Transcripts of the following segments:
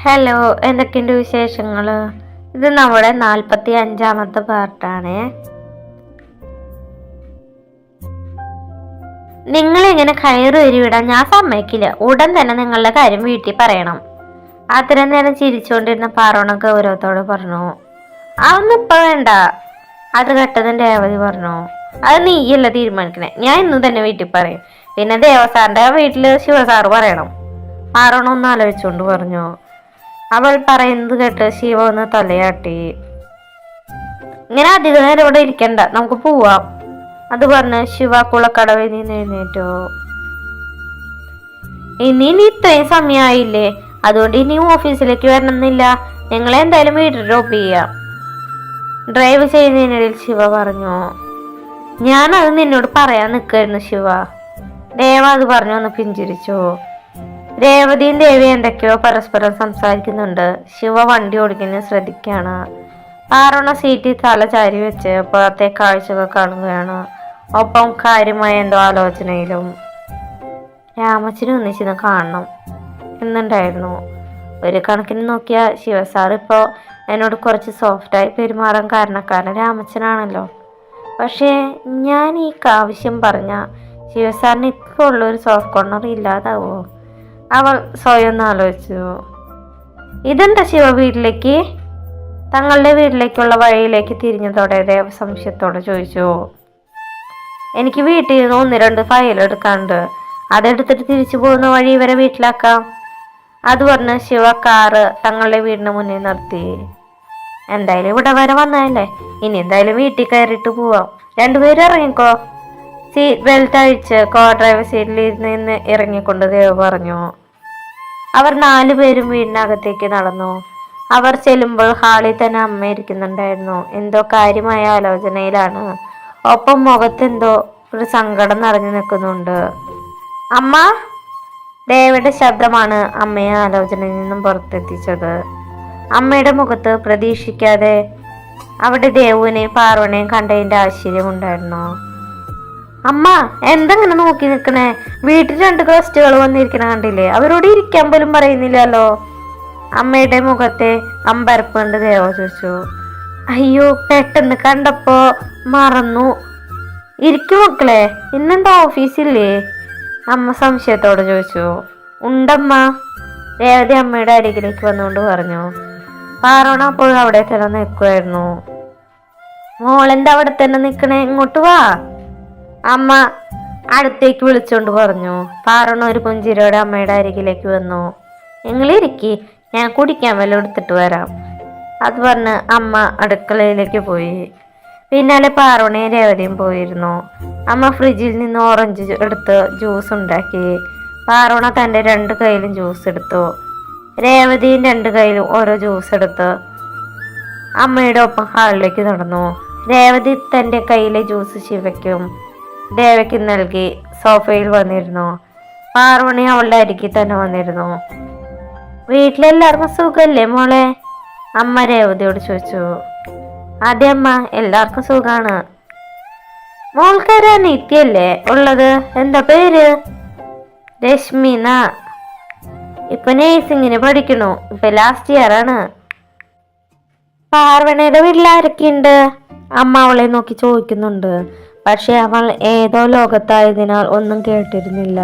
Hello, എന്തൊക്കെയുണ്ട് വിശേഷങ്ങൾ? ഇത് നമ്മുടെ 45ാമത്തെ പാർട്ടാണ്. നിങ്ങളിങ്ങനെ കയറി വിടാൻ ഞാൻ സമ്മതിക്കില്ല. ഉടൻ തന്നെ നിങ്ങളുടെ കാര്യം വീട്ടിൽ പറയണം. അത്രയും നേരം ചിരിച്ചുകൊണ്ടിരുന്ന പാറോണ ഗൗരവത്തോട് പറഞ്ഞു. അതൊന്നും ഇപ്പൊ വേണ്ട. അത് കേട്ടതും രേവതി പറഞ്ഞു, അത് നീയല്ല തീരുമാനിക്കണേ, ഞാൻ ഇന്ന് തന്നെ വീട്ടിൽ പറയും. പിന്നെ ദേവസാറിന്റെ വീട്ടില് ശിവസാറ് പറയണം. പാറോണ ഒന്ന് ആലോചിച്ചുകൊണ്ട് പറഞ്ഞു. അവൾ പറയുന്നത് കേട്ട് ശിവ ഒന്ന് തലയാട്ടി. ഇങ്ങനെ അധിക നേരം ഇവിടെ ഇരിക്കണ്ട, നമുക്ക് പോവാം. അത് പറഞ്ഞ് ശിവ കുളക്കടവിൽ നിന്ന് എഴുന്നേറ്റു. ഇനി ഇത്രയും സമയമായില്ലേ, അതുകൊണ്ട് ഇനി ഓഫീസിലേക്ക് വരണമെന്നില്ല. നിങ്ങളെ എന്തായാലും വീട്ടിൽ ഡ്രോപ്പ് ചെയ്യാം. ഡ്രൈവ് ചെയ്യുന്നതിനിടയിൽ ശിവ പറഞ്ഞു. ഞാനത് നിന്നോട് പറയാൻ നിൽക്കായിരുന്നു ശിവ. ദേവ അത് പറഞ്ഞു ഒന്ന് പിഞ്ചിരിച്ചു. രേവതിയും ദേവി എന്തൊക്കെയോ പരസ്പരം സംസാരിക്കുന്നുണ്ട്. ശിവ വണ്ടി ഓടിക്കുന്നത് ശ്രദ്ധിക്കുകയാണ്. പാറോണ സീറ്റിൽ തല ചാരി വെച്ച് പുറത്തെ കാഴ്ചകൾ കാണുകയാണ്. ഒപ്പം കാര്യമായ എന്തോ ആലോചനയിലും. രാമച്ചനെ ഒന്നിച്ചിന്ന് കാണണം എന്നുണ്ടായിരുന്നു. ഒരു കണക്കിന് നോക്കിയാൽ ശിവസാർ ഇപ്പോൾ എന്നോട് കുറച്ച് സോഫ്റ്റായി പെരുമാറാൻ കാരണക്കാരൻ രാമച്ചനാണല്ലോ. പക്ഷേ ഞാൻ ഈ ആവശ്യം പറഞ്ഞ ശിവസാറിന് ഇപ്പോൾ ഉള്ളൊരു സോഫ്റ്റ് കോർണർ ഇല്ലാതാവോ? അവൾ സ്വയം ആലോചിച്ചു. ഇതെന്താ ശിവ വീട്ടിലേക്ക്? തങ്ങളുടെ വീട്ടിലേക്കുള്ള വഴിയിലേക്ക് തിരിഞ്ഞതോടെ ദേവ സംശയത്തോടെ ചോദിച്ചു. എനിക്ക് വീട്ടിൽ നിന്ന് 1-2 ഫയൽ എടുക്കാനുണ്ട്. അതെടുത്തിട്ട് തിരിച്ചു പോകുന്ന വഴി ഇവരെ വീട്ടിലാക്കാം. അത് പറഞ്ഞ് ശിവ കാറ് തങ്ങളുടെ വീടിന് മുന്നിൽ നിർത്തി. എന്തായാലും ഇവിടെ വരെ വന്നതല്ലേ, ഇനി എന്തായാലും വീട്ടിൽ കയറിയിട്ട് പോവാം. രണ്ടുപേരും ഇറങ്ങിക്കോ. സീറ്റ് ബെൽറ്റ് അഴിച്ച് കോ ഡ്രൈവർ സീറ്റിൽ നിന്ന് ഇറങ്ങിക്കൊണ്ട് ദേവ് പറഞ്ഞു. അവർ 4 പേരും വീടിനകത്തേക്ക് നടന്നു. അവർ ചെല്ലുമ്പോൾ ഹാളിൽ തന്നെ അമ്മ ഇരിക്കുന്നുണ്ടായിരുന്നു. എന്തോ കാര്യമായ ആലോചനയിലാണ്. ഒപ്പം മുഖത്തെന്തോ ഒരു സങ്കടം നിറഞ്ഞു നിൽക്കുന്നുണ്ട്. അമ്മ! ദേവയുടെ ശബ്ദമാണ് അമ്മയെ ആലോചനയിൽ നിന്നും പുറത്തെത്തിച്ചത്. അമ്മയുടെ മുഖത്ത് പ്രതീക്ഷിക്കാതെ അവിടെ ദേവുവിനെയും പാർവണയും കണ്ടതിന്റെ ആശ്ചര്യമുണ്ടായിരുന്നു. അമ്മ എന്തെങ്ങനെ നോക്കി നിൽക്കണേ? വീട്ടിൽ 2 ഗസ്റ്റുകൾ വന്നിരിക്കണ കണ്ടില്ലേ? അവരോട് ഇരിക്കാൻ പോലും പറയുന്നില്ലല്ലോ. അമ്മയുടെ മുഖത്തെ അമ്പരപ്പ് കണ്ട് ദേവ ചോദിച്ചു. അയ്യോ, പെട്ടെന്ന് കണ്ടപ്പോ മറന്നു. ഇരിക്കും മക്കളെ, ഇന്നെന്താ ഓഫീസില്ലേ? അമ്മ സംശയത്തോടെ ചോദിച്ചു. ഉണ്ടമ്മ. രേവതി അമ്മയുടെ അരികിലേക്ക് വന്നുകൊണ്ട് പറഞ്ഞു. പാറോണ അപ്പോഴും അവിടെ തന്നെ നിൽക്കുമായിരുന്നു. മോളെന്താ അവിടെ തന്നെ നിൽക്കണേ? ഇങ്ങോട്ട് വാ. അമ്മ അടുത്തേക്ക് വിളിച്ചോണ്ട് പറഞ്ഞു. പാറോണ ഒരു പുഞ്ചിരിയോടെ അമ്മയുടെ അരികിലേക്ക് വന്നു. നിങ്ങളിരിക്കി, ഞാൻ കുടിക്കാൻ വല്ലതും എടുത്തിട്ട് വരാം. അത് പറഞ്ഞ് അമ്മ അടുക്കളയിലേക്ക് പോയി. പിന്നാലെ പാറോണയും രേവതിയും പോയിരുന്നു. അമ്മ ഫ്രിഡ്ജിൽ നിന്ന് ഓറഞ്ച് എടുത്ത് ജ്യൂസ് ഉണ്ടാക്കി. പാറോണ തൻ്റെ 2 കൈയിലും ജ്യൂസ് എടുത്തു. രേവതിയും 2 കൈയിലും ഓരോ ജ്യൂസ് എടുത്ത് അമ്മയുടെ ഒപ്പം ഹാളിലേക്ക് നടന്നു. രേവതി തൻ്റെ കയ്യിലെ ജ്യൂസ് ശിവയ്ക്കും ദേവയ്ക്കും നൽകി സോഫയിൽ വന്നിരുന്നു. പാർവണി അവളുടെ അരികിൽ തന്നെ വന്നിരുന്നു. വീട്ടിലെല്ലാവർക്കും സുഖല്ലേ മോളെ? അമ്മ രേവതിയോട് ചോദിച്ചു. അതെ അമ്മ, എല്ലാവർക്കും സുഖാണ്. മോൾക്കൊരു അനിയത്തിയല്ലേ ഉള്ളത്? എന്താ പേര്? രശ്മിന. ഇപ്പൊ നേഴ്സിങ്ങിന് പഠിക്കണു. ഇപ്പൊ ലാസ്റ്റ് ഇയർ ആണ്. പാർവണയുടെ വീട്ടിൽ ആരൊക്കെയുണ്ട്? അമ്മ അവളെ നോക്കി ചോദിക്കുന്നുണ്ട്. പക്ഷെ അവൾ ഏതോ ലോകത്തായതിനാൽ ഒന്നും കേട്ടിരുന്നില്ല.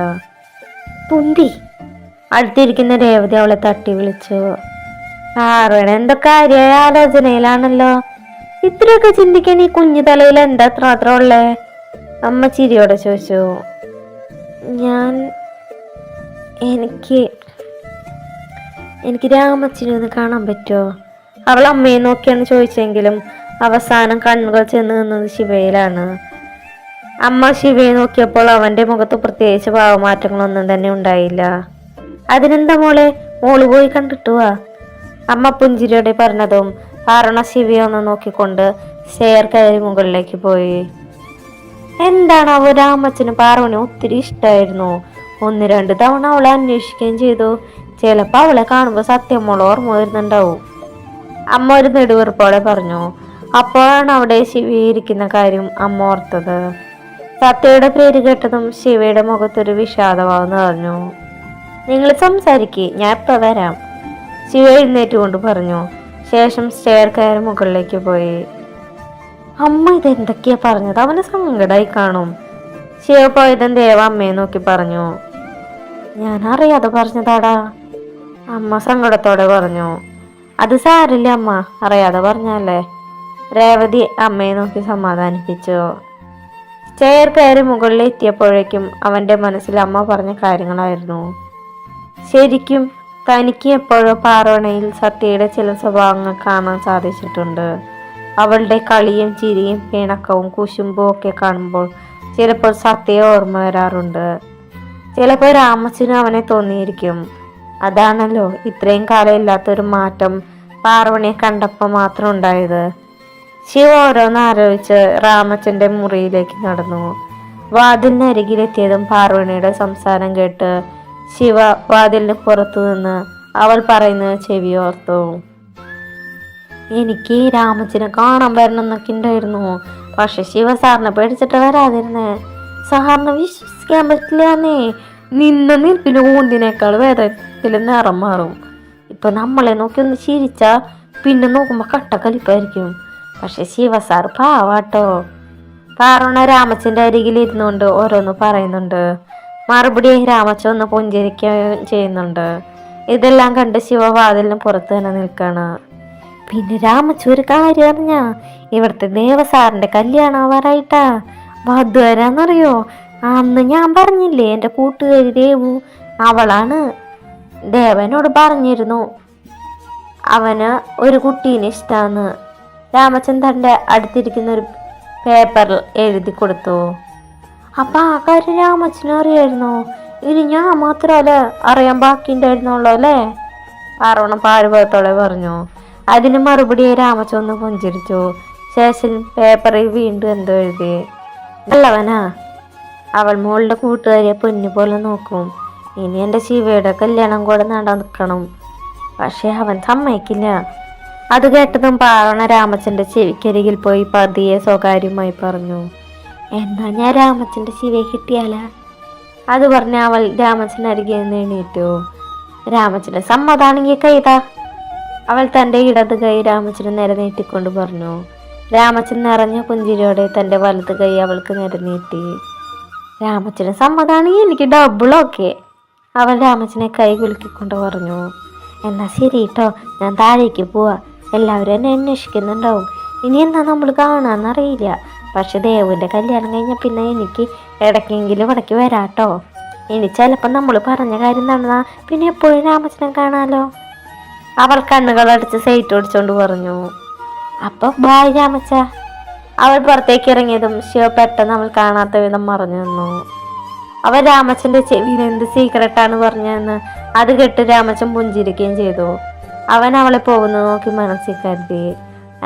തുമ്പി! അടുത്തിരിക്കുന്ന രേവതി അവളെ തട്ടി വിളിച്ചു. പാർവണ എന്തോ കാര്യമായ ആലോചനയിലാണല്ലോ. ഇത്രയൊക്കെ ചിന്തിക്കാൻ ഈ കുഞ്ഞു തലയിൽ എന്താ മാത്രം ഉള്ളേ? അമ്മ ചിരിയോടെ ചോദിച്ചു. എനിക്ക് രാമച്ചനെ ഒന്ന് കാണാൻ പറ്റുമോ? അവൾ അമ്മയെ നോക്കിയാണ് ചോദിച്ചെങ്കിലും അവസാനം കണ്ണുകൾ ചെന്ന് നിന്നത് ശിവയിലാണ്. അമ്മ ശിവയെ നോക്കിയപ്പോൾ അവന്റെ മുഖത്ത് പ്രത്യേകിച്ച് ഭാവമാറ്റങ്ങളൊന്നും തന്നെ ഉണ്ടായില്ല. അതിനെന്താ മോളെ, മോള് പോയി കണ്ടിട്ടു വാ. അമ്മ പുഞ്ചിരിയോടെ പറഞ്ഞതും പാറണ ശിവയെ ഒന്ന് നോക്കിക്കൊണ്ട് സ്റ്റെയർ കയറി മുകളിലേക്ക് പോയി. എന്താണ് അവ രാമച്ചന് പാർവണി ഒത്തിരി ഇഷ്ടമായിരുന്നു. 1-2 തവണ അവളെ അന്വേഷിക്കുകയും ചെയ്തു. ചിലപ്പോ അവളെ കാണുമ്പോൾ സത്യം മോൾ ഓർമ്മ വരുന്നുണ്ടാവും. അമ്മ ഒരു നെടുവീർപ്പോടെ പറഞ്ഞു. അപ്പോഴാണ് അവിടെ ശിവയിരിക്കുന്ന കാര്യം അമ്മ ഓർത്തത്. സത്യയുടെ പേര് കേട്ടതും ശിവയുടെ മുഖത്തൊരു വിഷാദഭാവം നിറഞ്ഞു. നിങ്ങൾ സംസാരിക്കേ, ഞാൻ ഇപ്പൊ വരാം. ശിവ എഴുന്നേറ്റുകൊണ്ട് പറഞ്ഞു. ശേഷം സ്റ്റെയർ കയറി മുകളിലേക്ക് പോയി. അമ്മ ഇതെന്തൊക്കെയാ പറഞ്ഞത്? അവന് സങ്കടമായി കാണും. ശിവ പോയതും ദേവ അമ്മയെ നോക്കി പറഞ്ഞു. ഞാൻ അറിയാതെ പറഞ്ഞതാടാ, അമ്മ സങ്കടത്തോടെ പറഞ്ഞു. അത് സാരില്ല അമ്മ, അറിയാതെ പറഞ്ഞല്ലേ. രേവതി അമ്മയെ നോക്കി സമാധാനിപ്പിച്ചു. സ്റ്റെയർ കയറി മുകളിൽ എത്തിയപ്പോഴേക്കും അവന്റെ മനസ്സിൽ അമ്മ പറഞ്ഞ കാര്യങ്ങളായിരുന്നു. ശരിക്കും തനിക്ക് എപ്പോഴോ പാർവണയിൽ സത്യയുടെ ചില സ്വഭാവങ്ങൾ കാണാൻ സാധിച്ചിട്ടുണ്ട്. അവളുടെ കളിയും ചിരിയും പിണക്കവും കുശുമ്പും ഒക്കെ കാണുമ്പോൾ ചിലപ്പോൾ സത്യയെ ഓർമ്മ വരാറുണ്ട്. ചിലപ്പോൾ രാമച്ചനും അവനെ തോന്നിയിരിക്കും. അതാണല്ലോ ഇത്രയും കാലം ഇല്ലാത്തൊരു മാറ്റം പാർവണിയെ കണ്ടപ്പോൾ മാത്രം ഉണ്ടായത്. ശിവ ഓരോന്ന് ആലോചിച്ച് രാമച്ചന്റെ മുറിയിലേക്ക് നടന്നു. വാതിലിനരികിലെത്തിയതും പാർവണിയുടെ സംസാരം കേട്ട് ശിവ വാതിലിന് പുറത്തു നിന്ന് അവൾ പറയുന്നത് ചെവിയോർത്തു. എനിക്ക് രാമച്ചനെ കാണാൻ വരണം എന്നൊക്കെ ഉണ്ടായിരുന്നു. പക്ഷെ ശിവ സാറിനെ പേടിച്ചിട്ട് വരാതിരുന്നേ. സാറിനെ വിശ്വസിക്കാൻ പറ്റില്ലാന്നേ. നിന്ന നിൽപ്പിന് ഊന്തിനേക്കാൾ വേദത്തിൽ നിറം മാറും. ഇപ്പൊ നമ്മളെ നോക്കി ഒന്ന് ചിരിച്ചാ പിന്നെ നോക്കുമ്പോ കട്ടക്കലിപ്പായിരിക്കും. പക്ഷെ ശിവ സാർ പാവാട്ടോ. പാർവണ രാമച്ചന്റെ അരികിൽ ഇരുന്നുകൊണ്ട് ഓരോന്ന് പറയുന്നുണ്ട്. മറുപടി രാമച്ചൻ ഒന്ന് പുഞ്ചിരിക്കുകയും ചെയ്യുന്നുണ്ട്. ഇതെല്ലാം കണ്ട് ശിവ വാതിലിന് പുറത്ത് തന്നെ നിൽക്കാണ്. പിന്നെ രാമച്ചു ഒരു കാര്യം അറിഞ്ഞാ, ഇവിടുത്തെ ദേവസാറിന്റെ കല്യാണം ആവാറായിട്ടാ. വധു വരാന്നറിയോ? അന്ന് ഞാൻ പറഞ്ഞില്ലേ എൻ്റെ കൂട്ടുകാരി ദേവു, അവളാണ്. ദേവനോട് പറഞ്ഞിരുന്നു അവന് ഒരു കുട്ടീനെ ഇഷ്ടാന്ന്. രാമച്ചൻ തൻ്റെ അടുത്തിരിക്കുന്ന ഒരു പേപ്പറിൽ എഴുതി കൊടുത്തു. അപ്പൊ ആ കാര്യം രാമച്ചനും അറിയായിരുന്നു. ഇനി ഞാൻ മാത്രമല്ല അറിയാൻ ബാക്കിണ്ടായിരുന്നുള്ളൂ അല്ലേ? പാർവണ പാഴ്ഭവത്തോടെ പറഞ്ഞു. അതിന് മറുപടി രാമച്ചൻ ഒന്ന് പുഞ്ചിരിച്ചു. ശേഷം പേപ്പറിൽ വീണ്ടും എന്തോ എഴുതി. നല്ലവനാ, അവൾ മോളുടെ കൂട്ടുകാരിയെ പൊന്നു പോലെ നോക്കും. ഇനി എൻ്റെ ശിവയുടെ കല്യാണം കൂടെ നടക്കണം. പക്ഷെ അവൻ സമ്മതിക്കില്ല. അത് കേട്ടതും പാർവണ രാമച്ചന്റെ ചെവിക്കരികിൽ പോയി പതിയെ സ്വകാര്യമായി പറഞ്ഞു. എന്നാ ഞാൻ രാമച്ചന്റെ ശിവയെ കിട്ടിയാലാ? അത് പറഞ്ഞ അവൾ രാമച്ചനരികെ നിന്ന് എണീറ്റു. രാമച്ചന്റെ സമ്മതാണെങ്കിൽ കൈതാ. അവൾ തൻ്റെ ഇടത് കൈ രാമച്ചന് നേരെ നീട്ടിക്കൊണ്ട് പറഞ്ഞു. രാമച്ചൻ നിറഞ്ഞ പുഞ്ചിരിയോടെ തൻ്റെ വലത് കൈ അവൾക്ക് നേരെ നീട്ടി. രാമച്ചന് സമ്മതാണെങ്കിൽ എനിക്ക് ഡബിളൊക്കെ. അവൾ രാമച്ചനെ കൈ കുലുക്കിക്കൊണ്ട് പറഞ്ഞു. എന്നാ ശരി കേട്ടോ, ഞാൻ താഴേക്ക് പോവാ. എല്ലാവരും എന്നെ അന്വേഷിക്കുന്നുണ്ടാവും. ഇനി എന്താ നമ്മൾ കാണാന്നറിയില്ല. പക്ഷെ ദേവുവിൻ്റെ കല്യാണം കഴിഞ്ഞാൽ പിന്നെ എനിക്ക് ഇടയ്ക്കെങ്കിലും ഇടയ്ക്ക് വരാട്ടോ. ഇനി ചിലപ്പോൾ നമ്മൾ പറഞ്ഞ കാര്യം നടന്നാ പിന്നെ എപ്പോഴും രാമച്ചനെ കാണാലോ. അവൾ കണ്ണുകളടച്ച് സൈറ്റ് ഓടിച്ചോണ്ട് പറഞ്ഞു. അപ്പൊ ബായ് രാമച്ച. അവൾ പുറത്തേക്ക് ഇറങ്ങിയതും ശിവ പെട്ടെന്ന് അവൾ കാണാത്ത വിധം മറഞ്ഞു നിന്നു. അവൻ രാമച്ചന്റെ ചെവിയിൽ എന്ത് സീക്രട്ടാണ് പറഞ്ഞതെന്ന് അത് കേട്ട് രാമച്ചൻ പുഞ്ചിരിക്കുകയും ചെയ്തു. അവൻ അവളെ പോകുന്നത് നോക്കി മനസ്സിൽ കരുതി.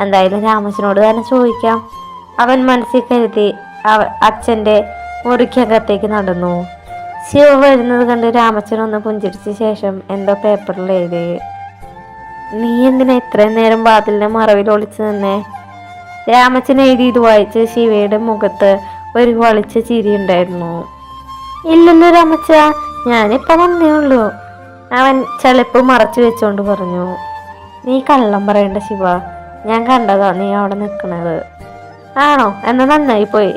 എന്തായാലും രാമച്ചനോട് തന്നെ ചോദിക്കാം. അവൻ മനസ്സിൽ കരുതി അച്ഛൻ്റെ മുറിക്കകത്തേക്ക് നടന്നു. ശിവ വരുന്നത് കണ്ട് രാമച്ചൻ ഒന്ന് പുഞ്ചിരിച്ച ശേഷം എന്തോ പേപ്പറിൽ എഴുതി. നീ എന്തിനാ ഇത്രയും നേരം വാതിലിന്റെ മറവിൽ ഒളിച്ചു നിന്നേ? രാമച്ചൻ എഴുതി ഇത് വായിച്ച് ശിവയുടെ മുഖത്ത് ഒരു വളിച്ച ചിരി ഉണ്ടായിരുന്നു. ഇല്ലല്ലോ രാമച്ച, ഞാനിപ്പോ വന്നേ ഉള്ളൂ. അവൻ ചെലപ്പ് മറച്ചു വെച്ചോണ്ട് പറഞ്ഞു. നീ കള്ളം പറയണ്ട ശിവ, ഞാൻ കണ്ടതാ നീ അവിടെ നിൽക്കണത്. ആണോ? എന്നാ നന്നായി പോയി.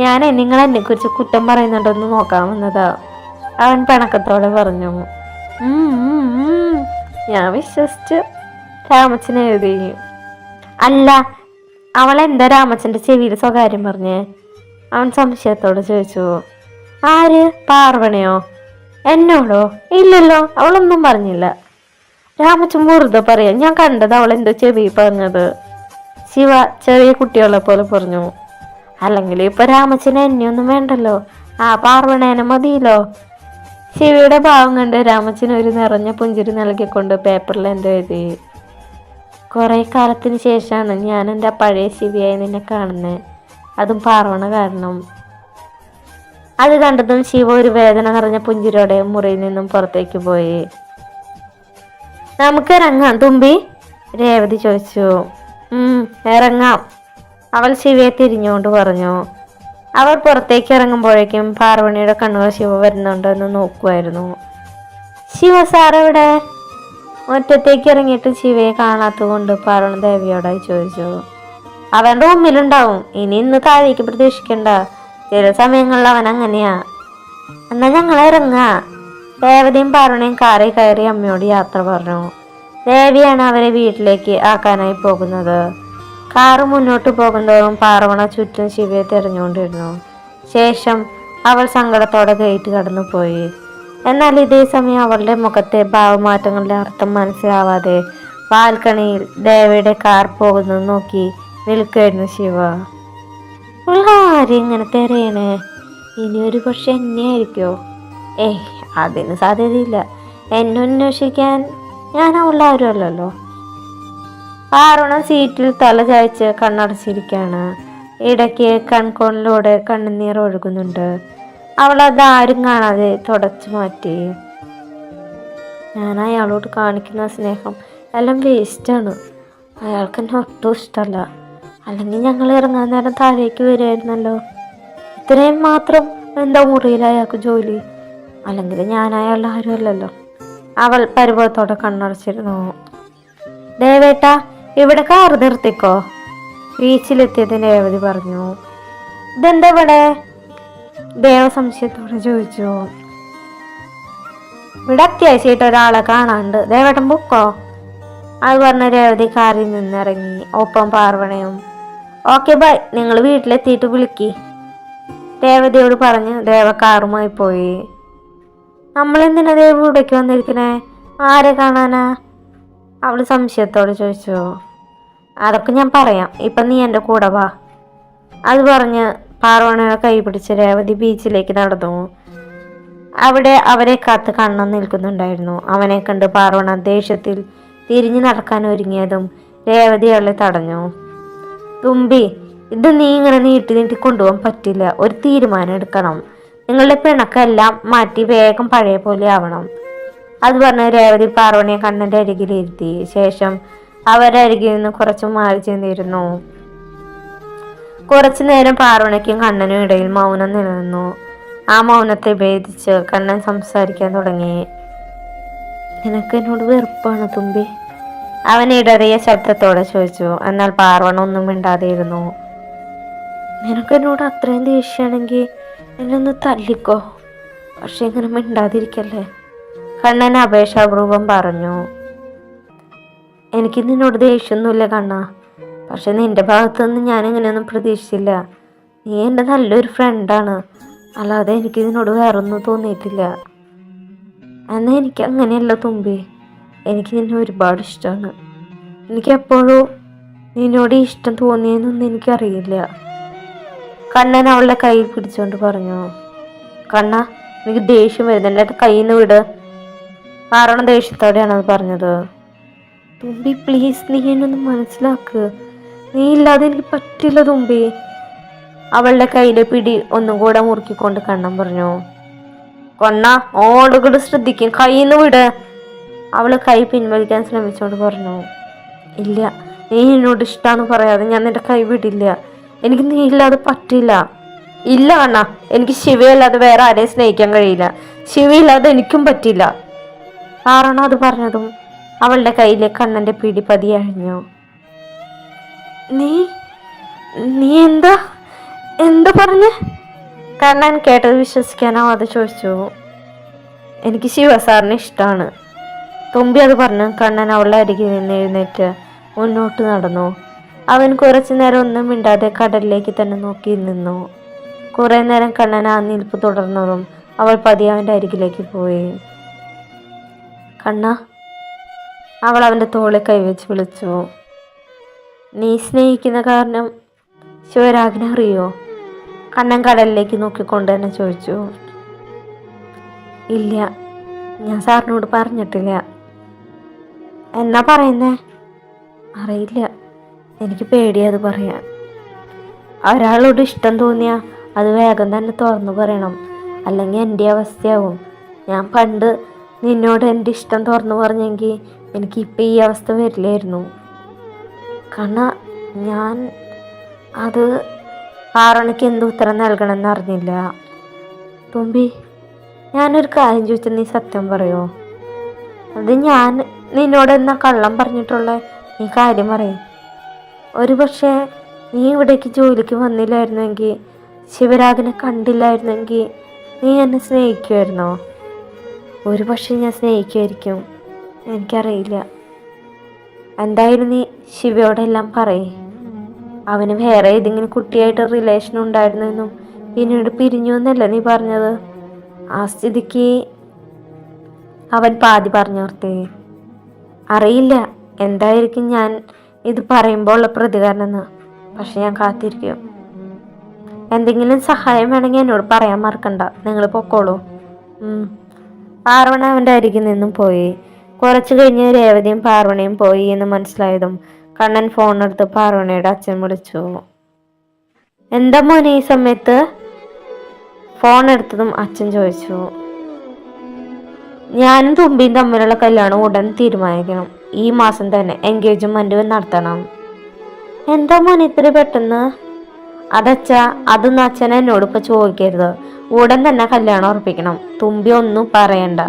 ഞാൻ നിങ്ങൾ എന്നെ കുറിച്ച് കുറ്റം പറയുന്നുണ്ടെന്ന് നോക്കാൻ വന്നതാ. അവൻ പിണക്കത്തോടെ പറഞ്ഞു. ഞാൻ വിശ്വസിച്ചു. രാമച്ചൻ എഴുതി. അല്ല, അവളെന്താ രാമച്ചന്റെ ചെവിയിൽ സ്വകാര്യം പറഞ്ഞേ? അവൻ സംശയത്തോടെ ചോദിച്ചു. ആര്? പാർവണയോ? എന്നോടോ? ഇല്ലല്ലോ, അവളൊന്നും പറഞ്ഞില്ല. രാമച്ചൻ വെറുതെ പറയാ, ഞാൻ കണ്ടത് അവൾ എന്തോ ചെവി പറഞ്ഞത്. ശിവ ചെറിയ കുട്ടികളെ പോലെ പറഞ്ഞു. അല്ലെങ്കിൽ ഇപ്പൊ രാമച്ചന് എന്നെയൊന്നും വേണ്ടല്ലോ, ആ പാർവണേനെ മതിയല്ലോ. ശിവയുടെ ഭാവം കണ്ട് രാമച്ചന് ഒരു നിറഞ്ഞ പുഞ്ചിരി നൽകിക്കൊണ്ട് പേപ്പറിൽ എന്തോ എഴുതി. കുറെ കാലത്തിന് ശേഷമാണ് ഞാൻ എൻ്റെ പഴയ ശിവയായി നിന്നെ കാണുന്നത്, അതും പാർവണ കാരണം. അത് കണ്ടതും ശിവ ഒരു വേദന നിറഞ്ഞ പുഞ്ചിരിയോടെ മുറിയിൽ നിന്നും പുറത്തേക്ക് പോയി. നമുക്ക് ഇറങ്ങാം തുമ്പി? രേവതി ചോദിച്ചു. ഇറങ്ങാം, അവൾ ശിവയെ തിരിഞ്ഞുകൊണ്ട് പറഞ്ഞു. അവർ പുറത്തേക്ക് ഇറങ്ങുമ്പോഴേക്കും പാർവണിയുടെ കണ്ണുകൾ ശിവ വരുന്നുണ്ടോ എന്ന് നോക്കുമായിരുന്നു. ശിവ സാർ എവിടെ? മുറ്റത്തേക്ക് ഇറങ്ങിയിട്ട് ശിവയെ കാണാത്തത് കൊണ്ട് പാർവണ ദേവിയോടായി ചോദിച്ചു. അവൻ റൂമിലുണ്ടാവും, ഇന്ന് താഴേക്ക് പ്രതീക്ഷിക്കണ്ട. ചില സമയങ്ങളിൽ അവൻ അങ്ങനെയാ. എന്നാ ഞങ്ങൾ ഇറങ്ങാ. ദേവതയും പാർവണയും കാറിൽ കയറി അമ്മയോട് യാത്ര പറഞ്ഞു. ദേവിയാണ് അവരെ വീട്ടിലേക്ക് ആക്കാനായി പോകുന്നത്. കാറ് മുന്നോട്ട് പോകുന്നതോറും പാർവണ ചുറ്റും ശിവയെ തിരഞ്ഞുകൊണ്ടിരുന്നു. ശേഷം അവൾ സങ്കടത്തോടെ ഗേറ്റ് കടന്നുപോയി. എന്നാൽ ഇതേ സമയം അവളുടെ മുഖത്തെ ഭാവമാറ്റങ്ങളുടെ അർത്ഥം മനസ്സിലാവാതെ ബാൽക്കണിയിൽ ദേവിയുടെ കാർ പോകുന്നത് നോക്കി നിൽക്കായിരുന്നു ശിവ. ആരും ഇങ്ങനെ തിരയണേ? ഇനി ഒരു പക്ഷെ എന്നെയായിരിക്കോ? അതിന് സാധ്യതയില്ല. എന്നെ അന്വേഷിക്കാൻ ഞാൻ അവളുടെ ആരുമല്ലല്ലോ. പാർവണ സീറ്റിൽ തല ചായച്ച് കണ്ണടച്ചിരിക്കാണ്. ഇടയ്ക്ക് കൺകോണിലൂടെ കണ്ണുനീർ ഒഴുകുന്നുണ്ട്. അവൾ അത് ആരും കാണാതെ തുടച്ചു മാറ്റി. ഞാൻ അയാളോട് കാണിക്കുന്ന സ്നേഹം എല്ലാം വേസ്റ്റാണ്. അയാൾക്ക് എന്നെ ഒട്ടും ഇഷ്ടമല്ല. അല്ലെങ്കിൽ ഞങ്ങൾ ഇറങ്ങാൻ നേരം താഴേക്ക് വരുമായിരുന്നല്ലോ. ഇത്രയും മാത്രം എന്താ മുറിയിൽ അയാൾക്ക് ജോലി? അല്ലെങ്കിൽ ഞാൻ അയാളുടെ ആരുമല്ലല്ലോ. അവൾ പരിഭവത്തോടെ കണ്ണടച്ചിരുന്നു. ദേവേട്ടാ, ഇവിടെ കാറ് നിർത്തിക്കോ. ബീച്ചിലെത്തിയതിന് രേവതി പറഞ്ഞു. ഇതെന്താ ഇവിടെ? ദേവ സംശയത്തോടെ ചോദിച്ചു. ഇവിടെ അത്യാവശ്യമായിട്ട് ഒരാളെ കാണാണ്ട്, ദേവേട്ടൻ പൊക്കോ. അത് പറഞ്ഞ രേവതി കാറിൽ നിന്നിറങ്ങി. ഒപ്പം പാർവണയും. ഓക്കെ ബൈ, നിങ്ങൾ വീട്ടിലെത്തിയിട്ട് വിളിക്കി, രേവതിയോട് പറഞ്ഞ് ദേവ കാറുമായി പോയി. നമ്മളെന്തിനാ ദേവ ഇവിടേക്ക് വന്നിരിക്കണേ? ആരെ കാണാനാ? അവൾ സംശയത്തോടെ ചോദിച്ചു. അതൊക്കെ ഞാൻ പറയാം, ഇപ്പം നീ എൻ്റെ കൂടെ വാ. അത് പറഞ്ഞ് പാർവണയെ കൈ പിടിച്ച് രേവതി ബീച്ചിലേക്ക് നടന്നു. അവിടെ അവരെ കാത്ത് കണ്ണൻ നിൽക്കുന്നുണ്ടായിരുന്നു. അവനെ കണ്ട് പാർവണ ദേഷ്യത്തിൽ തിരിഞ്ഞു നടക്കാൻ ഒരുങ്ങിയതും രേവതി അവളെ തടഞ്ഞു. തുമ്പി, ഇത് നീ ഇങ്ങനെ നീട്ടി കൊണ്ടുപോകാൻ പറ്റില്ല. ഒരു തീരുമാനം എടുക്കണം. നിങ്ങളുടെ പിണക്കെല്ലാം മാറ്റി വേഗം പഴയ പോലെ ആവണം. അത് പറഞ്ഞ് രേവതി പാർവണയെ കണ്ണൻ്റെ അരികിലിരുത്തി. ശേഷം അവരുടെ അരികിൽ നിന്ന് കുറച്ച് മാറി ചെന്നിരുന്നു. കുറച്ചു നേരം പാർവണയ്ക്കും കണ്ണനും ഇടയിൽ മൗനം നിലനിന്നു. ആ മൗനത്തെ ഭേദിച്ച് കണ്ണൻ സംസാരിക്കാൻ തുടങ്ങി. നിനക്ക് എന്നോട് വെറുപ്പാണ് തുമ്പി? അവൻ ഇടറിയ ശബ്ദത്തോടെ ചോദിച്ചു. എന്നാൽ പാർവണ ഒന്നും മിണ്ടാതെയിരുന്നു. നിനക്ക് എന്നോട് അത്രയും ദേഷ്യമാണെങ്കിൽ എന്നെ ഒന്ന് തല്ലിക്കോ, പക്ഷെ ഇങ്ങനെ മിണ്ടാതിരിക്കല്ലേ. കണ്ണൻ അപേക്ഷാപൂർവം പറഞ്ഞു. എനിക്ക് നിന്നോട് ദേഷ്യമൊന്നുമില്ല കണ്ണ, പക്ഷെ നിന്റെ ഭാഗത്തുനിന്ന് ഞാൻ ഇങ്ങനെയൊന്നും പ്രതീക്ഷിച്ചില്ല. നീ എൻ്റെ നല്ലൊരു ഫ്രണ്ടാണ്, അല്ലാതെ എനിക്ക് നിന്നോട് വേറൊന്നും തോന്നിയിട്ടില്ല. എന്നാൽ എനിക്ക് അങ്ങനെയല്ല തുമ്പി, എനിക്ക് നിന്നെ ഒരുപാട് ഇഷ്ടമാണ്. എനിക്ക് എപ്പോഴും നിന്നോട് ഇഷ്ടം തോന്നിയെന്നൊന്നും എനിക്കറിയില്ല. കണ്ണൻ അവളുടെ കയ്യിൽ പിടിച്ചുകൊണ്ട് പറഞ്ഞു. കണ്ണ, എനിക്ക് ദേഷ്യം വരുന്നുണ്ട്, എൻ്റെ കയ്യിൽ നിന്ന് വിട്. പാർവണ ദേഷ്യത്തോടെയാണ് അത് പറഞ്ഞത്. തുമ്പി പ്ലീസ്, നീ എന്നൊന്ന് മനസ്സിലാക്ക്. നീ ഇല്ലാതെ എനിക്ക് പറ്റില്ല തുമ്പി. അവളുടെ കയ്യിലെ പിടി ഒന്നും കൂടെ മുറുക്കിക്കൊണ്ട് കണ്ണൻ പറഞ്ഞു. കൊണ്ണ, ഓടുകൂടെ ശ്രദ്ധിക്കും, കയ്യിൽ നിന്ന് വിട്. അവള് കൈ പിൻവലിക്കാൻ ശ്രമിച്ചോണ്ട് പറഞ്ഞു. ഇല്ല, നീ എന്നോട് ഇഷ്ടമാണെന്ന് പറയാതെ ഞാൻ നിന്റെ കൈ വിടില്ല. എനിക്ക് നീ ഇല്ലാതെ പറ്റില്ല. ഇല്ല കണ്ണ, എനിക്ക് ശിവയല്ലാതെ വേറെ ആരെയും സ്നേഹിക്കാൻ കഴിയില്ല. ശിവയില്ലാതെ എനിക്കും പറ്റില്ല. കാരണം അത് പറഞ്ഞതും അവളുടെ കയ്യിലെ കണ്ണൻ്റെ പിടി പതിയെ അഴിഞ്ഞു. നീ നീ എന്താ എന്താ പറഞ്ഞ്? കണ്ണൻ കേട്ടത് വിശ്വസിക്കാനാവാതെ ചോദിച്ചു. എനിക്ക് ശിവസാറിനെ ഇഷ്ടമാണ്. തുമ്പി അത് പറഞ്ഞു കണ്ണൻ അവളുടെ അരികിൽ നിന്ന് എഴുന്നേറ്റ് മുന്നോട്ട് നടന്നു. അവൻ കുറച്ചു നേരം ഒന്നും മിണ്ടാതെ കടലിലേക്ക് തന്നെ നോക്കി നിന്നു. കുറെ നേരം കണ്ണൻ ആ നിൽപ്പ് തുടർന്നതും അവൾ പതിയെ അവൻ്റെ അരികിലേക്ക് പോയി. കണ്ണ, അവൾ അവൻ്റെ തോളിൽ കൈവച്ച് വിളിച്ചു. നീ സ്നേഹിക്കുന്ന കാരണം ശിവരാഗിനെ അറിയോ? കണ്ണൻ കടലിലേക്ക് നോക്കിക്കൊണ്ട് തന്നെ ചോദിച്ചു. ഇല്ല, ഞാൻ സാറിനോട് പറഞ്ഞിട്ടില്ല. എന്നാ പറയുന്നേ? അറിയില്ല, എനിക്ക് പേടിയത് പറയാൻ. ഒരാളോട് ഇഷ്ടം തോന്നിയാ അത് വേഗം തന്നെ തുറന്നു പറയണം, അല്ലെങ്കിൽ എൻ്റെ അവസ്ഥയാവും. ഞാൻ പണ്ട് നിന്നോട് എൻ്റെ ഇഷ്ടം തുറന്നു പറഞ്ഞെങ്കിൽ എനിക്കിപ്പോൾ ഈ അവസ്ഥ വരില്ലായിരുന്നു. കാരണം ഞാൻ അത് പാറണയ്ക്ക് എന്ത് ഉത്തരം നൽകണമെന്ന് അറിഞ്ഞില്ല. തുമ്പി, ഞാനൊരു കാര്യം ചോദിച്ചാൽ നീ സത്യം പറയോ? അത് ഞാൻ നിന്നോട് എന്നാ കള്ളം പറഞ്ഞിട്ടുള്ള നീ കാര്യം പറയും. ഒരു പക്ഷേ നീ ഇവിടേക്ക് ജോലിക്ക് വന്നില്ലായിരുന്നെങ്കിൽ, ശിവരാഗിനെ കണ്ടില്ലായിരുന്നെങ്കിൽ നീ എന്നെ സ്നേഹിക്കുമായിരുന്നോ? ഒരു പക്ഷേ ഞാൻ സ്നേഹിക്കുമായിരിക്കും, എനിക്കറിയില്ല. എന്തായാലും നീ ശിവയോടെല്ലാം പറയേ. അവന് വേറെ ഏതെങ്കിലും കുട്ടിയായിട്ട് റിലേഷൻ ഉണ്ടായിരുന്നെന്നും പിന്നീട് പിരിഞ്ഞു എന്നല്ല നീ പറഞ്ഞത്. ആ സ്ഥിതിക്ക് അവൻ പാതി പറഞ്ഞോർത്തേ. അറിയില്ല എന്തായിരിക്കും ഞാൻ ഇത് പറയുമ്പോൾ ഉള്ള പ്രതികരണം എന്ന്, പക്ഷെ ഞാൻ കാത്തിരിക്കും. എന്തെങ്കിലും സഹായം വേണമെങ്കിൽ എന്നോട് പറയാൻ മറക്കണ്ട. നിങ്ങൾ പൊക്കോളൂ. പാർവണ അവൻ്റെ അരികിൽ നിന്നും പോയി. കുറച്ചു കഴിഞ്ഞ് രേവതിയും പാർവണയും പോയി എന്ന് മനസ്സിലായതും കണ്ണൻ ഫോണെടുത്ത് പാർവണയുടെ അച്ഛൻ വിളിച്ചു. എന്താ മോനെ ഈ സമയത്ത്? ഫോൺ എടുത്തതും അച്ഛൻ ചോദിച്ചു. ഞാനും തുമ്പിയും തമ്മിലുള്ള കല്യാണം ഉടൻ തീരുമാനിക്കണം. ഈ മാസം തന്നെ എൻഗേജ്മെന്റ് നടത്തണം. എന്താ മോനെ ഇത്ര പെട്ടെന്ന്? അതച്ഛാ, അതൊന്നും അച്ഛൻ എന്നോട് ഇപ്പൊ ചോദിക്കരുത്. ഉടൻ തന്നെ കല്യാണം ഉറപ്പിക്കണം. തുമ്പി ഒന്നും പറയണ്ട.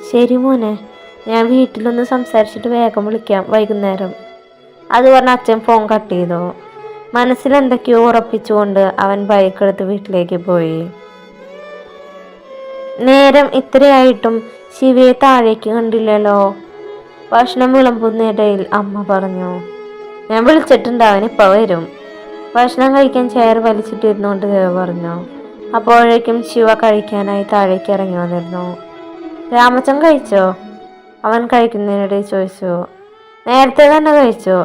ശരി മോനെ, ഞാൻ വീട്ടിലൊന്ന് സംസാരിച്ചിട്ട് വേഗം വിളിക്കാം വൈകുന്നേരം. അത് പറഞ്ഞ അച്ഛൻ ഫോൺ കട്ട് ചെയ്തു. മനസ്സിൽ എന്തൊക്കെയോ ഉറപ്പിച്ചുകൊണ്ട് അവൻ ബൈക്ക് എടുത്ത് വീട്ടിലേക്ക് പോയി. നേരം ഇത്രയായിട്ടും ശിവയെ താഴേക്ക് കണ്ടില്ലല്ലോ. ഭക്ഷണം വിളമ്പുന്നതിടയിൽ അമ്മ പറഞ്ഞു. ഞാൻ വിളിച്ചിട്ടുണ്ട്, അവനിപ്പോൾ വരും. ഭക്ഷണം കഴിക്കാൻ ചെയർ വലിച്ചിട്ടിരുന്നുകൊണ്ട് ദേവ പറഞ്ഞു. അപ്പോഴേക്കും ശിവ കഴിക്കാനായി താഴേക്ക് ഇറങ്ങി വന്നിരുന്നു. രാമച്ചൻ കഴിച്ചോ? അവൻ കഴിക്കുന്നതിനിടയിൽ ചോദിച്ചു. നേരത്തെ തന്നെ കഴിച്ചു.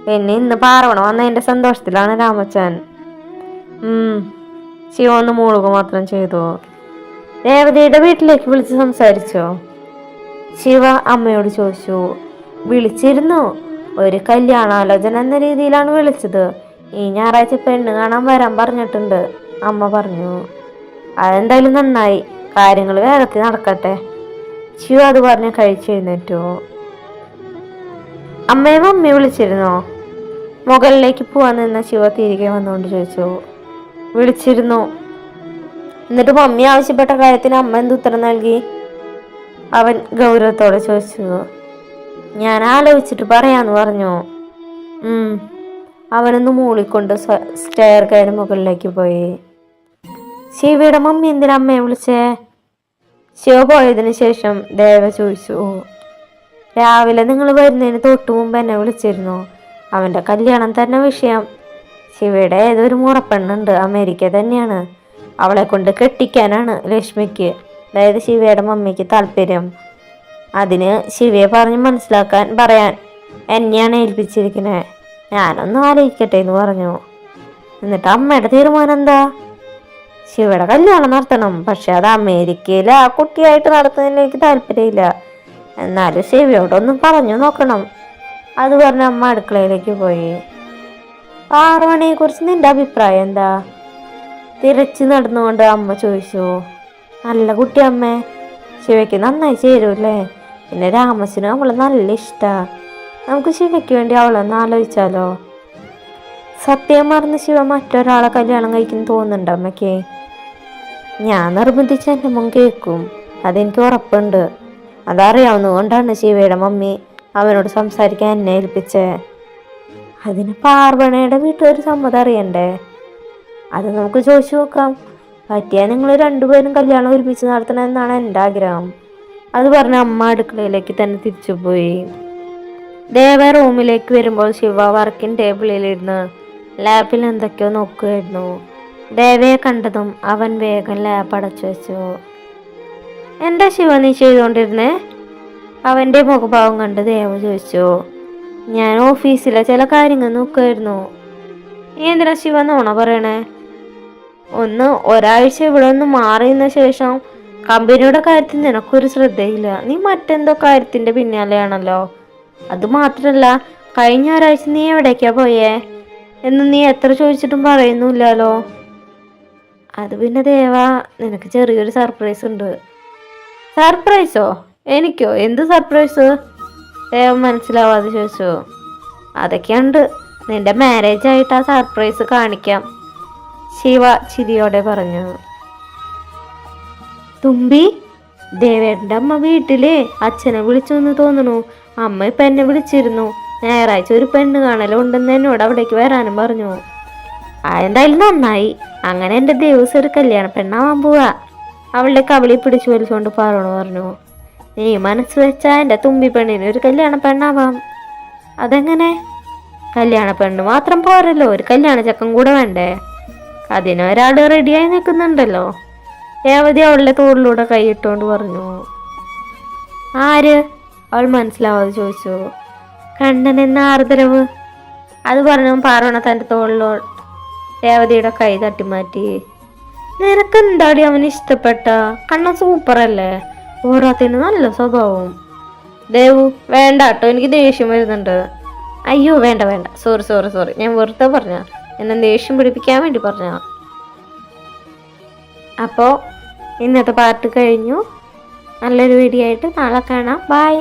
പിന്നെ ഇന്ന് പാർവണ വന്നതിൻ്റെ സന്തോഷത്തിലാണ് രാമച്ചൻ. ശിവ ഒന്ന് മൂളുക മാത്രം ചെയ്തു. രേവതിയുടെ വീട്ടിലേക്ക് വിളിച്ച് സംസാരിച്ചോ? ശിവ അമ്മയോട് ചോദിച്ചു. വിളിച്ചിരുന്നു. ഒരു കല്യാണാലോചന എന്ന രീതിയിലാണ് വിളിച്ചത്. ഈ ഞായറാഴ്ച പെണ്ണ് കാണാൻ വരാൻ പറഞ്ഞിട്ടുണ്ട്, അമ്മ പറഞ്ഞു. അതെന്തായാലും നന്നായി. കാര്യങ്ങൾ വേഗത്തിൽ നടക്കട്ടെ. ശിവ അത് പറഞ്ഞ് കഴിച്ചെഴുന്നേറ്റു. അമ്മയെ മമ്മി വിളിച്ചിരുന്നോ? മുകളിലേക്ക് പോവാൻ നിന്ന ശിവ തിരികെ വന്നുകൊണ്ട് ചോദിച്ചു. വിളിച്ചിരുന്നു. എന്നിട്ട് മമ്മി ആവശ്യപ്പെട്ട കാര്യത്തിന് അമ്മ എന്ത് ഉത്തരം നൽകി? അവൻ ഗൗരവത്തോടെ ചോദിച്ചു. ഞാൻ ആലോചിച്ചിട്ട് പറയാന്ന് പറഞ്ഞു. അവനൊന്ന് മൂളിക്കൊണ്ട് സ്റ്റെയർ കയറി മുകളിലേക്ക് പോയി. ശിവയുടെ മമ്മി എന്തിനാ അമ്മയെ വിളിച്ചേ? ശിവ പോയതിനു ശേഷം ദേവ ചോദിച്ചു. രാവിലെ നിങ്ങൾ വരുന്നതിന് തൊട്ടു മുമ്പ് എന്നെ വിളിച്ചിരുന്നു. അവൻ്റെ കല്യാണം തന്നെ വിഷയം. ശിവയുടെ ഏതൊരു മുറപ്പെണ്ണുണ്ട്, അമേരിക്ക തന്നെയാണ്. അവളെ കൊണ്ട് കെട്ടിക്കാനാണ് ലക്ഷ്മിക്ക്, അതായത് ശിവയുടെ മമ്മിക്ക് താല്പര്യം. അതിന് ശിവയെ പറഞ്ഞ് മനസ്സിലാക്കാൻ പറയാൻ എന്നെയാണ് ഏൽപ്പിച്ചിരിക്കുന്നത്. ഞാനൊന്നും ആലോചിക്കട്ടെ എന്ന് പറഞ്ഞു. എന്നിട്ട് അമ്മയുടെ തീരുമാനം എന്താ? ശിവയുടെ കല്യാണം നടത്തണം, പക്ഷെ അത് അമേരിക്കയിൽ ആ കുട്ടിയായിട്ട് നടത്തുന്നതിന് എനിക്ക് താല്പര്യമില്ല. എന്നാലും ശിവയോടൊന്നും പറഞ്ഞു നോക്കണം. അത് പറഞ്ഞ അമ്മ അടുക്കളയിലേക്ക് പോയി. പാർവണിയെ കുറിച്ച് നിന്റെ അഭിപ്രായം എന്താ? തിരച്ചു നടന്നുകൊണ്ട് അമ്മ ചോദിച്ചു. നല്ല കുട്ടി അമ്മേ, ശിവയ്ക്ക് നന്നായി ചേരൂല്ലേ. പിന്നെ രാമച്ചനും അവളെ നല്ല ഇഷ്ടാ. നമുക്ക് ശിവയ്ക്ക് വേണ്ടി അവളൊന്ന് ആലോചിച്ചാലോ? സത്യം മറന്ന് ശിവ മറ്റൊരാളെ കല്യാണം കഴിക്കുന്നു തോന്നുന്നുണ്ട് അമ്മയ്ക്ക്? ഞാൻ നിർബന്ധിച്ച് എൻ്റെ മുൻ കേൾക്കും, അതെനിക്ക് ഉറപ്പുണ്ട്. അതറിയാവുന്നതുകൊണ്ടാണ് ശിവയുടെ മമ്മി അവനോട് സംസാരിക്കാൻ എന്നെ ഏൽപ്പിച്ചേ. അതിന് പാർവണയുടെ വീട്ടുകാർ സമ്മതം അറിയണ്ടേ? അത് നമുക്ക് ചോദിച്ചു നോക്കാം. പറ്റിയാൽ നിങ്ങൾ രണ്ടുപേരും കല്യാണം ഒരുമിച്ച് നടത്തണമെന്നാണ് എൻ്റെ ആഗ്രഹം. അത് പറഞ്ഞ അമ്മ അടുക്കളയിലേക്ക് തന്നെ തിരിച്ചുപോയി. ദേവ റൂമിലേക്ക് വരുമ്പോൾ ശിവ വർക്കിംഗ് ടേബിളിലിരുന്ന് ലാപ്പിൽ എന്തൊക്കെയോ നോക്കുകയായിരുന്നു. ദേവയെ കണ്ടതും അവൻ വേഗം ലാപ്പ് അടച്ചു വെച്ചു. എന്താ ശിവ നീ ചെയ്തുകൊണ്ടിരുന്നേ? അവൻ്റെ മുഖഭാവം കണ്ട് ദേവ ചോദിച്ചു. ഞാൻ ഓഫീസിലെ ചില കാര്യങ്ങൾ നോക്കുമായിരുന്നു. നീ എന്തിനാ ശിവ നോണ പറയണേ? ഒരാഴ്ച ഇവിടെ ഒന്ന് മാറിയതിനു ശേഷം കമ്പനിയുടെ കാര്യത്തിൽ നിനക്കൊരു ശ്രദ്ധയില്ല. നീ മറ്റെന്തോ കാര്യത്തിന്റെ പിന്നാലെയാണല്ലോ. അത് മാത്രല്ല, കഴിഞ്ഞ ഒരാഴ്ച നീ എവിടേക്കാ പോയേ എന്ന് നീ എത്ര ചോദിച്ചിട്ടും പറയുന്നില്ലല്ലോ. അത് പിന്നെ ദേവാ, നിനക്ക് ചെറിയൊരു സർപ്രൈസ് ഉണ്ട്. സർപ്രൈസോ? എനിക്കോ? എന്ത് സർപ്രൈസ്? ദേവ മനസ്സിലാവാതെ ചോദിച്ചു. അതൊക്കെയുണ്ട്, നിന്റെ മാരേജ് ആയിട്ട് ആ സർപ്രൈസ് കാണിക്കാം, ശിവ ചിരിയോടെ പറഞ്ഞു. തുമ്പി, ദേവേട്ടൻ്റെ അമ്മ വീട്ടില് അച്ഛനെ വിളിച്ചു എന്ന് തോന്നണു. അമ്മ ഇപ്പൊ എന്നെ വിളിച്ചിരുന്നു. ഞായറാഴ്ച ഒരു പെണ്ണ് കാണലുണ്ടെന്ന് എന്നോട് അവിടേക്ക് വരാനും പറഞ്ഞു. എന്തായാലും നന്നായി. അങ്ങനെ എൻ്റെ ദിവസം ഒരു കല്യാണ പെണ്ണാവാൻ പോവാ. അവളുടെ കവിളി പിടിച്ചു വലിച്ചുകൊണ്ട് പറഞ്ഞു, നീ മനസ്സ് വെച്ചാ എൻ്റെ തുമ്പി പെണ്ണിന് ഒരു കല്യാണ പെണ്ണാവാം. അതെങ്ങനെ? കല്യാണ പെണ്ണ് മാത്രം പോരല്ലോ, ഒരു കല്യാണ ചക്കൻ കൂടെ വേണ്ടേ? അതിനൊരാൾ റെഡിയായി നിൽക്കുന്നുണ്ടല്ലോ. രേവതി അവളുടെ തോളിലൂടെ കൈയിട്ടുകൊണ്ട് പറഞ്ഞു. ആര്? അവൾ മനസ്സിലാവാതെ ചോദിച്ചു. കണ്ണൻ എന്ന ആർദ്രവ്. അത് പറഞ്ഞു പാർവണ തൻ്റെ തോളിലോ രേവതിയുടെ കൈ തട്ടി മാറ്റി. നിനക്ക് എന്താടി അവന് ഇഷ്ടപ്പെട്ട? കണ്ണൻ സൂപ്പറല്ലേ, ഓരോത്തിന് നല്ല സ്വഭാവവും. ദേവു വേണ്ട കേട്ടോ, എനിക്ക് ദേഷ്യം വരുന്നുണ്ട്. അയ്യോ വേണ്ട വേണ്ട, സോറി, ഞാൻ വെറുതെ പറഞ്ഞ, എന്നെ ദേഷ്യം പിടിപ്പിക്കാൻ വേണ്ടി പറഞ്ഞ. അപ്പോൾ ഇന്നത്തെ പാർട്ട് കഴിഞ്ഞു. നല്ലൊരു വീഡിയോ ആയിട്ട് നാളെ കാണാം. ബൈ.